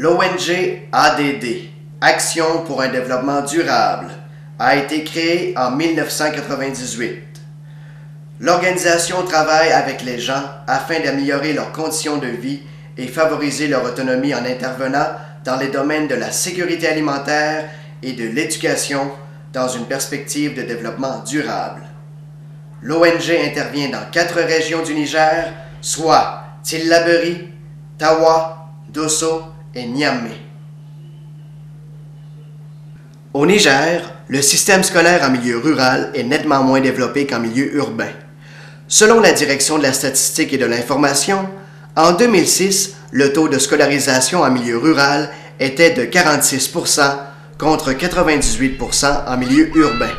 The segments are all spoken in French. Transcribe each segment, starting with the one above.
L'ONG ADD, Action pour un développement durable, a été créée en 1998. L'organisation travaille avec les gens afin d'améliorer leurs conditions de vie et favoriser leur autonomie en intervenant dans les domaines de la sécurité alimentaire et de l'éducation dans une perspective de développement durable. L'ONG intervient dans 4 régions du Niger, soit Tillaberi, Tawa, Dosso et Niamey. Au Niger, le système scolaire en milieu rural est nettement moins développé qu'en milieu urbain. Selon la Direction de la statistique et de l'information, en 2006, le taux de scolarisation en milieu rural était de 46% contre 98% en milieu urbain.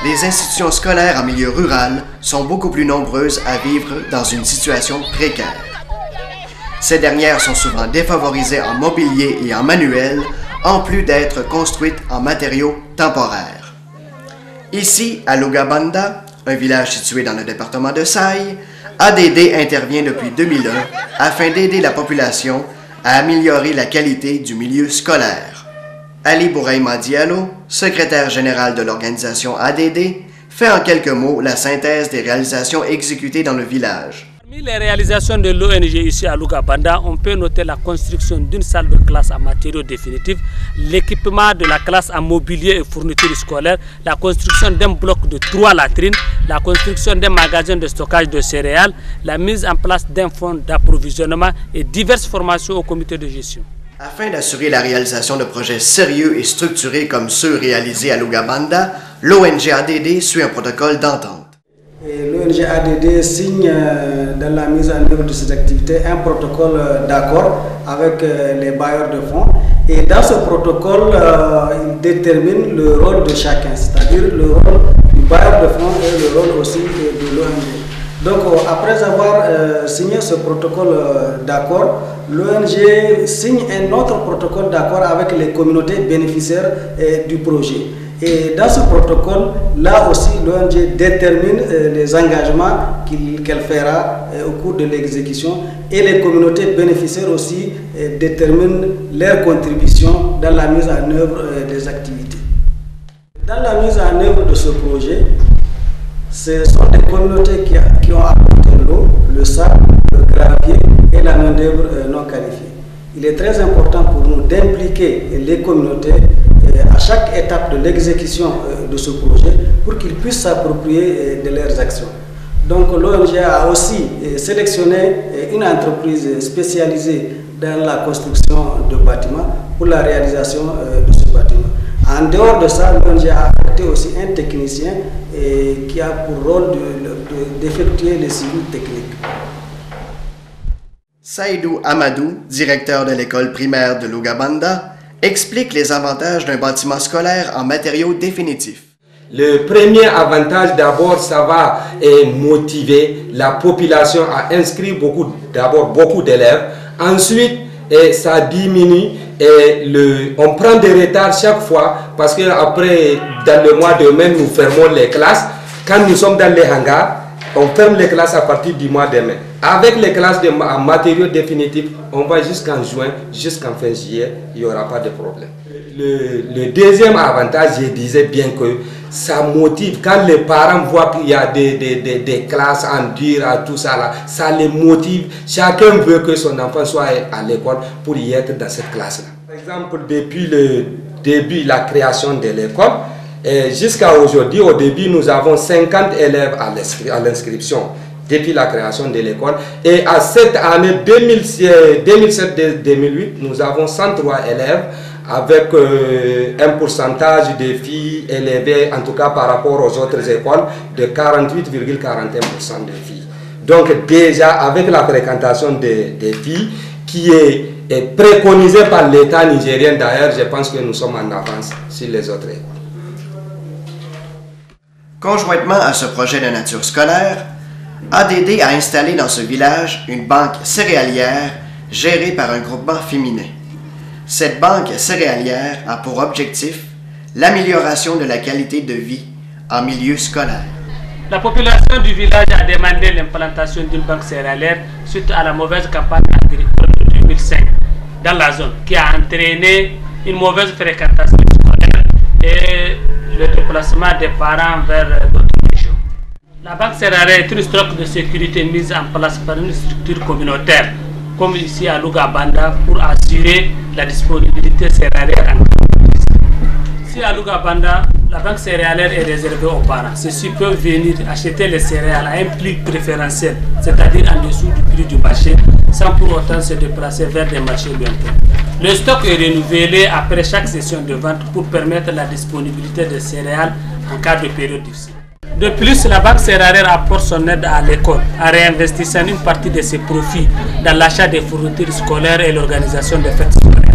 Les institutions scolaires en milieu rural sont beaucoup plus nombreuses à vivre dans une situation précaire. Ces dernières sont souvent défavorisées en mobilier et en manuel, en plus d'être construites en matériaux temporaires. Ici, à Lugabanda, un village situé dans le département de Saï, ADD intervient depuis 2001 afin d'aider la population à améliorer la qualité du milieu scolaire. Ali Bouraïma Diallo, secrétaire général de l'organisation ADD, fait en quelques mots la synthèse des réalisations exécutées dans le village. Parmi les réalisations de l'ONG ici à Lugabanda, on peut noter la construction d'une salle de classe en matériaux définitifs, l'équipement de la classe en mobilier et fournitures scolaires, la construction d'un bloc de 3 latrines, la construction d'un magasin de stockage de céréales, la mise en place d'un fonds d'approvisionnement et diverses formations au comité de gestion. Afin d'assurer la réalisation de projets sérieux et structurés comme ceux réalisés à Lugabanda, l'ONG ADD suit un protocole d'entente. L'ONG ADD signe dans la mise en œuvre de ces activités un protocole d'accord avec les bailleurs de fonds. Et dans ce protocole, il détermine le rôle de chacun, c'est-à-dire le rôle du bailleur de fonds et le rôle aussi de l'ONG. Donc après avoir signé ce protocole d'accord, l'ONG signe un autre protocole d'accord avec les communautés bénéficiaires du projet. Et dans ce protocole, là aussi, l'ONG détermine les engagements qu'elle fera au cours de l'exécution et les communautés bénéficiaires aussi déterminent leur contribution dans la mise en œuvre des activités. Dans la mise en œuvre de ce projet, ce sont des communautés qui ont apporté l'eau, le sable, le gravier et la main-d'œuvre non qualifiée. Il est très important pour nous d'impliquer les communautés à chaque étape de l'exécution de ce projet pour qu'ils puissent s'approprier de leurs actions. Donc l'ONG a aussi sélectionné une entreprise spécialisée dans la construction de bâtiments pour la réalisation de ce bâtiment. En dehors de ça, l'ONG a affecté aussi un technicien qui a pour rôle d'effectuer les suivis techniques. Saïdou Amadou, directeur de l'école primaire de Lugabanda, explique les avantages d'un bâtiment scolaire en matériaux définitifs. Le premier avantage, d'abord, ça va motiver la population à inscrire beaucoup d'élèves. Ensuite, ça diminue on prend des retards chaque fois parce que après, dans le mois de mai, nous fermons les classes. Quand nous sommes dans les hangars, on ferme les classes à partir du mois de mai. Avec les classes de matériaux définitifs, on va jusqu'en juin, jusqu'en fin juillet, il n'y aura pas de problème. Le deuxième avantage, je disais bien que ça motive. Quand les parents voient qu'il y a des classes en dur, tout ça, là, ça les motive. Chacun veut que son enfant soit à l'école pour y être dans cette classe-là. Par exemple, depuis le début de la création de l'école, jusqu'à aujourd'hui, au début, nous avons 50 élèves à l'inscription depuis la création de l'école. Et à cette année 2007-2008, nous avons 103 élèves avec un pourcentage de filles élevées, en tout cas par rapport aux autres écoles, de 48,41% de filles. Donc déjà, avec la fréquentation des filles, qui est préconisée par l'État nigérien d'ailleurs, je pense que nous sommes en avance sur les autres écoles. Conjointement à ce projet de nature scolaire, ADD a installé dans ce village une banque céréalière gérée par un groupement féminin. Cette banque céréalière a pour objectif l'amélioration de la qualité de vie en milieu scolaire. La population du village a demandé l'implantation d'une banque céréalière suite à la mauvaise campagne agricole de 2005. dans la zone qui a entraîné une mauvaise fréquentation scolaire et le déplacement des parents vers d'autres régions. La banque céréalière est une structure de sécurité mise en place par une structure communautaire, comme ici à Lugabanda, pour assurer la disponibilité céréalière en crise. Ici à Lugabanda, la banque céréalière est réservée aux parents. Ceux-ci peuvent venir acheter les céréales à un prix préférentiel, c'est-à-dire en dessous du prix du marché, sans pour autant se déplacer vers des marchés lointains. Le stock est renouvelé après chaque session de vente pour permettre la disponibilité des céréales en cas de période difficile. De plus, la banque céréalière apporte son aide à l'école en réinvestissant une partie de ses profits dans l'achat des fournitures scolaires et l'organisation des fêtes scolaires.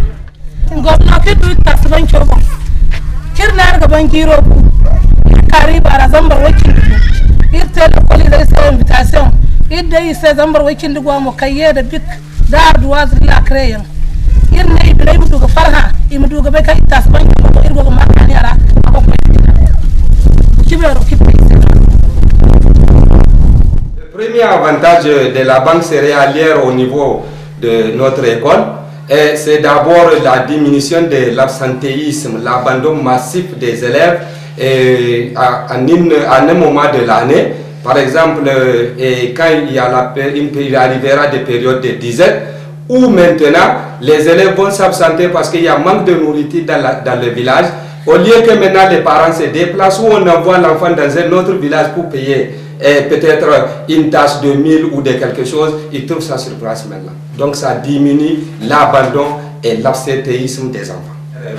Le premier avantage de la banque céréalière au niveau de notre école, c'est d'abord la diminution de l'absentéisme, l'abandon massif des élèves à un moment de l'année. Par exemple, quand il arrivera des périodes de disette, où maintenant les élèves vont s'absenter parce qu'il y a manque de nourriture dans le village. Au lieu que maintenant les parents se déplacent ou on envoie l'enfant dans un autre village pour payer peut-être une tâche de 1000 ou de quelque chose, ils trouvent ça sur place maintenant. Donc ça diminue l'abandon et l'absentéisme des enfants.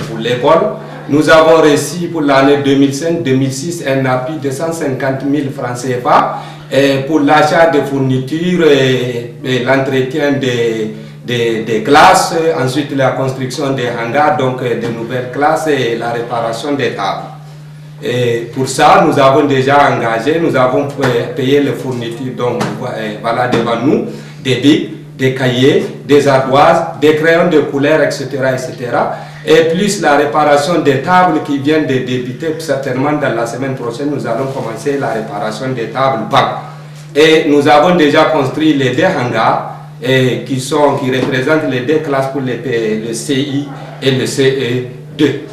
Pour l'école, nous avons reçu pour l'année 2005-2006 un appui de 150 000 francs CFA pour l'achat de fournitures et l'entretien des classes, ensuite la construction des hangars, donc de nouvelles classes et la réparation des tables. Et pour ça, nous avons déjà engagé, nous avons payé les fournitures, donc voilà devant nous, des bics, des cahiers, des ardoises, des crayons de couleur, etc., etc. Et plus la réparation des tables qui viennent de débuter, certainement dans la semaine prochaine, nous allons commencer la réparation des tables bancs. Et nous avons déjà construit les 2 hangars qui représentent les 2 classes pour le CI et le CE2.